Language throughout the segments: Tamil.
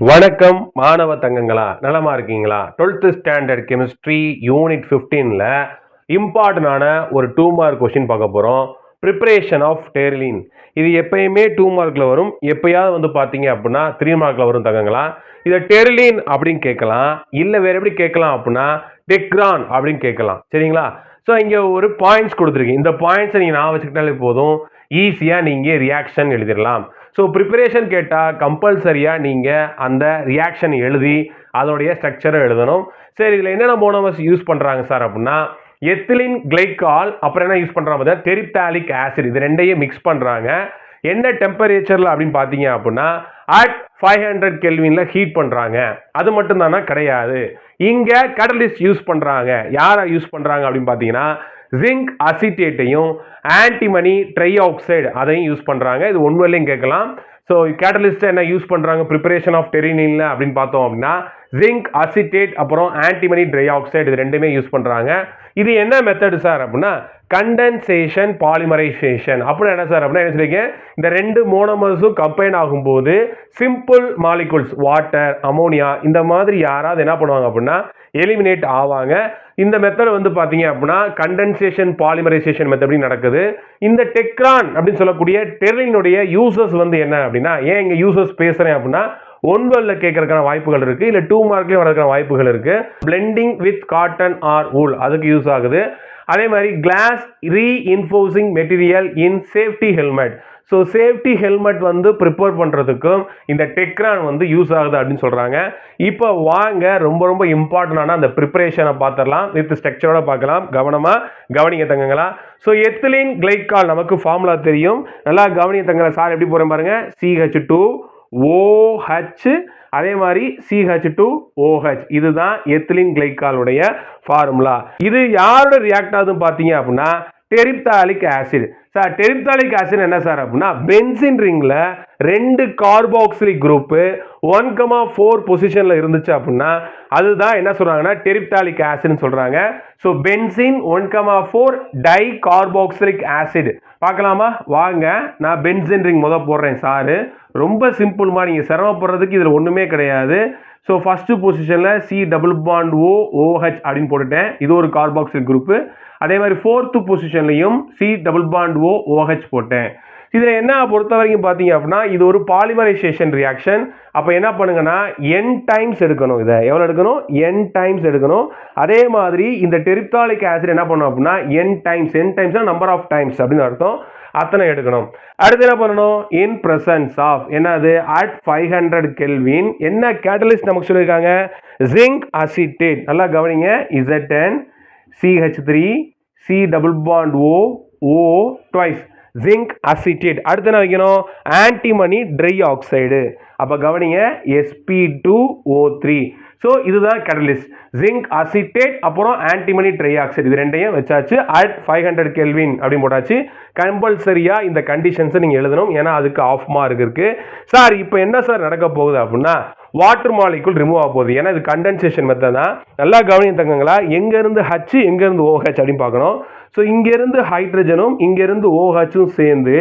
வணக்கம் மாணவ தங்கங்களா, நலமா இருக்கீங்களா? 12th ஸ்டாண்டர்ட் கெமிஸ்ட்ரி யூனிட் 15ல இம்பார்ட்டன்டான ஒரு 2 மார்க் கொஸ்டின் பார்க்க போறோம். Preparation of terylene. இது எப்பயுமே 2 மார்க்ல வரும். எப்பயாவது பார்த்தீங்க அப்படின்னா 3 மார்க்ல வரும் தங்கங்களா. இதை டெர்லின் அப்படின்னு கேட்கலாம், இல்லை வேற எப்படி கேட்கலாம் அப்படின்னா டெக்ரான் அப்படின்னு கேட்கலாம். சரிங்களா? ஸோ இங்கே ஒரு பாயிண்ட்ஸ் கொடுத்துருக்கீங்க. இந்த பாயிண்ட்ஸை நீங்கள் நான் வச்சுக்கிட்டாலே போதும், ஈஸியாக நீங்கள் ரியாக்ஷன் எழுதிடலாம். ஸோ ப்ரிப்பரேஷன் கேட்டால் கம்பல்சரியாக நீங்கள் அந்த ரியாக்ஷன் எழுதி அதோடைய ஸ்ட்ரக்சரை எழுதணும். சரி, இதில் என்னென்ன மோனோமர்ஸ் யூஸ் பண்ணுறாங்க சார் அப்படின்னா எத்திலின் கிளைக்கால், அப்புறம் என்ன யூஸ் பண்ணுறாங்க டெரிப்தாலிக் ஆசிட், இது ரெண்டையும் மிக்ஸ் பண்ணுறாங்க. என்ன டெம்பரேச்சரில் அப்படின்னு பார்த்தீங்க அப்படின்னா அட் 500 கெல்வின்ல ஹீட் பண்ணுறாங்க. அது மட்டும் தானே கிடையாது, இங்கே கேட்டலிஸ்ட் யூஸ் பண்ணுறாங்க. யாரை யூஸ் பண்ணுறாங்க அப்படின்னு பார்த்தீங்கன்னா ஜிங்க் அசிட்டேட்டையும் ஆன்டிமனி ட்ரை ஆக்சைடு அதையும் யூஸ் பண்ணுறாங்க. இது ஒன்றுலையும் கேட்கலாம். ஸோ கேட்டலிஸ்ட் என்ன யூஸ் பண்ணுறாங்க ப்ரிப்பரேஷன் ஆஃப் டெர்லினில் அப்படின்னு பார்த்தோம் அப்படின்னா ஜிங்க் அசிட்டேட் அப்புறம் ஆன்டிமனி ட்ரை ஆக்சைடு இது ரெண்டுமே யூஸ் பண்ணுறாங்க. இது என்ன மெத்தடு சார் அப்படின்னா கண்டென்சேஷன் பாலிமரைசேஷன். அப்புறம் என்ன சார் அப்படின்னா என்ன சொல்லியிருக்கேன், இந்த ரெண்டு மோனோமர்ஸும் கம்பைன் ஆகும்போது சிம்பிள் மாலிகுல்ஸ் வாட்டர் அமோனியா இந்த மாதிரி யாராவது என்ன பண்ணுவாங்க அப்படின்னா எலிமினேட் ஆவாங்க. இந்த மெத்தட் பார்த்தீங்க அப்படின்னா கண்டென்சேஷன் பாலிமரைசேஷன் மெத்தட் நடக்குது. இந்த டெக்ரான் அப்படின்னு சொல்லக்கூடிய டெர்லினுடைய யூசஸ் என்ன அப்படின்னா, ஏன் இங்கே யூசஸ் பேசுகிறேன் அப்படின்னா 1 கேட்கறதுக்கான வாய்ப்புகள் இருக்கு, இல்லை 2 மார்க்லயும் வரதுக்கான வாய்ப்புகள் இருக்கு. Blending with cotton or wool அதுக்கு யூஸ் ஆகுது. அதே மாதிரி glass reinforcing material in safety helmet. So safety helmet prepare பண்ணுறதுக்கும் இந்த டெக்ரான் யூஸ் ஆகுது அப்படின்னு சொல்கிறாங்க. இப்போ வாங்க ரொம்ப ரொம்ப இம்பார்ட்டண்டான அந்த ப்ரிப்பரேஷனை பார்த்துடலாம். வித் ஸ்ட்ரக்சரோட பார்க்கலாம். கவனமாக கவனிங்க தங்கங்களா. ஸோ எத்திலின் கிளைக்கால் நமக்கு ஃபார்முலா தெரியும், நல்லா கவனிங்க தங்கங்களா. சார் எப்படி போகிறேன் பாருங்க, CH2OH அதே மாதிரி CH2OH, இதுதான் எத்திலின் கிளைக்காலுடைய ஃபார்முலா. இது யாரோட ரியாக்ட் ஆகுதுன்னு பார்த்தீங்க அப்படின்னா டெரிப்தாலிக் ஆசிட். சார் டெரிப்தாலிக் ஆசிட் என்ன சார் அப்படின்னா பென்சின் ரிங்ல 2 கார்பாக்சிலிக் குரூப் 1,4 பொசிஷன்ல இருந்துச்சு அப்படின்னா அதுதான் என்ன சொல்றாங்கன்னா டெரிப்தாலிக் ஆசிட்னு சொல்றாங்க. So benzene 1,4 di carboxylic acid பார்க்கலாமா? வாங்க, நான் பென்சின் ரிங் போடுறேன் சாரு. ரொம்ப சிம்பிள்மா, நீங்க சிரமப்படுறதுக்கு இதுல ஒண்ணுமே கிடையாது. ஸோ ஃபர்ஸ்ட் பொசிஷன்ல C+OOH அப்படின்னு போட்டுட்டேன், இது ஒரு கார்பாக்சில் குரூப். அதே மாதிரி 4th பொசிஷன்லையும் C+OOH போட்டேன். இதில் என்ன பொறுத்த வரைக்கும் பார்த்தீங்க அப்படின்னா இது ஒரு பாலிமரைசேஷன் ரியாக்ஷன். அப்போ என்ன பண்ணுங்கன்னா n டைம்ஸ் எடுக்கணும். இதை எவ்வளோ எடுக்கணும்? n டைம்ஸ் எடுக்கணும். அதே மாதிரி இந்த டெரிப்தாலிக் ஆசிட் என்ன பண்ணும் அப்படின்னா n times number of times அப்படின்னு அர்த்தம், அத்தனை எடுக்கணும். அடுத்து என்ன பண்ணணும்? இன் பிரசன்ஸ் ஆஃப் என்னது அட் 500 கெல்வின் என்ன கேட்டலிஸ்ட் நமக்கு சொல்லியிருக்காங்க? Zinc acetate. நல்லா கவனிங்க, Zn CH3 C+OO twice zinc acetate. அடுத்து என்ன வைக்கணும்? Antimony try oxide. அப்போ கவனிங்க Sp2O3. ஸோ இதுதான் கேட்டலிஸ்ட், ஜிங்க் அசிட்டேட் அப்புறம் ஆன்டிமனி ட்ரை ஆக்சைடு, இது ரெண்டையும் வச்சாச்சு. அட் 500 கெல்வின் அப்படின்னு போட்டாச்சு. கம்பல்சரியா இந்த கண்டிஷன்ஸை நீங்க எழுதணும், ஏன்னா அதுக்கு ஆஃப் மார்க் இருக்கு. சார் இப்போ என்ன சார் நடக்க போகுது அப்படின்னா வாட்டர் மாலிகுல் ரிமூவ் ஆக போகுது, ஏன்னா இது கண்டென்சேஷன் மெத்தட் தான். நல்லா கவனிங்க தங்கங்களா, எங்க இருந்து H எங்க இருந்து OH அப்படின்னு பார்க்கணும். ஸோ இங்க இருந்து ஹைட்ரஜனும் இங்க இருந்து OHம் சேர்ந்து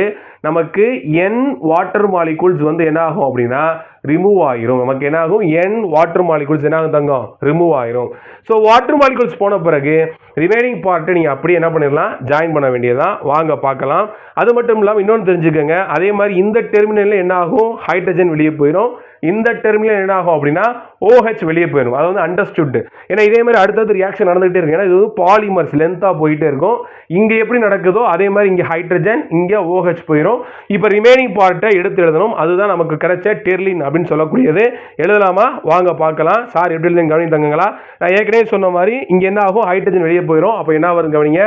நமக்கு n வாட்டர் மாலிகுல்ஸ் என்ன ஆகும் அப்படின்னா ரிமூவ் ஆகிரும். நமக்கு என்ன ஆகும்? n வாட்டர் மாலிகுல்ஸ் என்ன ஆகும் தங்கம்? ரிமூவ் ஆகிரும். ஸோ வாட்டர் மாலிகுல்ஸ் போன பிறகு ரிமைனிங் பார்ட்டை நீங்க அப்படியே என்ன பண்ணிடலாம்? ஜாயின் பண்ண வேண்டியதான். வாங்க பார்க்கலாம். அது மட்டும் இல்லாமல் இன்னொன்று தெரிஞ்சுக்கோங்க, அதே மாதிரி இந்த டெர்மினல்ல என்ன ஆகும்? ஹைட்ரஜன் வெளியே போயிடும். இந்த டெர்மினல் என்ன ஆகும் அப்படின்னா OH வெளியே போயிடும். அது அண்டர்ஸ்டுட். ஏன்னா இதே மாதிரி அடுத்தது ரியாக்ஷன் நடந்துகிட்டே இருக்கு, ஏன்னா இது பாலிமர்ஸ் லென்த்தா போயிட்டே இருக்கும். இங்க எப்படி நடக்குதோ அதே மாதிரி இங்க ஹைட்ரஜன் இங்க OH போயிடும். இப்போ ரிமைனிங் பார்ட்டை எடுத்து எழுதணும், அதுதான் நமக்கு கிடைச்ச டெர்லின் அப்படின்னு சொல்லக்கூடியது. எழுதலாமா? வாங்க பார்க்கலாம். சார் எப்படி எழுதுங்க கவனி தங்கங்களா. நான் ஏற்கனவே சொன்ன மாதிரி இங்க என்ன ஆகும்? ஹைட்ரஜன் வெளியே போயிடும். அப்போ என்ன வரும் கவனிங்க,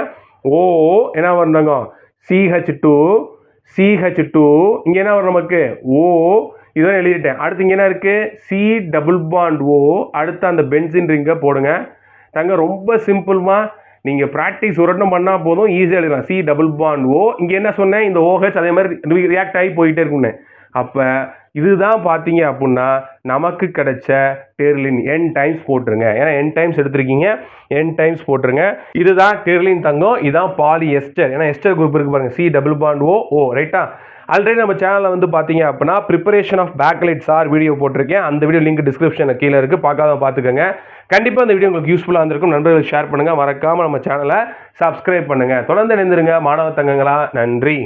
O என்ன வரும் தங்கம்? CH2 இங்க என்ன வரும் நமக்கு? O இதான் எழுதிட்டேன். அடுத்து இங்க என்ன இருக்கு? C+O. அடுத்து அந்த பென்சின் ரிங்கை போடுங்க தங்க. ரொம்ப சிம்பிள்மா, நீங்க பிராக்டிஸ் ஒரு இடம் பண்ணா போதும், ஈஸியா எழுதலாம். C+O. இங்க என்ன சொன்னேன்? இந்த OH அதே மாதிரி ரியாக்ட் ஆகி போயிட்டே இருக்குன்னு. அப்ப இதுதான் பார்த்தீங்க அப்படின்னா நமக்கு கிடைச்ச டெர்லின். n டைம்ஸ் போட்டுருங்க, ஏன்னா n டைம்ஸ் எடுத்திருக்கீங்க, n டைம்ஸ் போட்டுருங்க. இதுதான் டெர்லின் தங்கம், இதுதான் பாலி எஸ்டர். ஏன்னா எஸ்டர் குரூப் இருக்கு பாருங்க, C+OO ரைட்டா. ஆல்ரெடி நம்ம சேனலில் வந்து பார்த்தீங்க அப்படின்னா ப்ரிப்பரேஷன் ஆஃப் பேக்லைட் சார் வீடியோ போட்டிருக்கேன். அந்த வீடியோ லிங்க் டிஸ்கிரிப்ஷனில் கீழே இருக்குது, பார்க்காத பார்த்துக்கோங்க. கண்டிப்பாக இந்த வீடியோ உங்களுக்கு யூஸ்ஃபுல்லாக இருந்திருக்கும். நண்பர்கள் ஷேர் பண்ணுங்கள், மறக்காமல் நம்ம சேனலை சப்ஸ்கிரைப் பண்ணுங்கள். தொடர்ந்து இணைந்திருங்க மாணவ தங்கங்களா. நன்றி.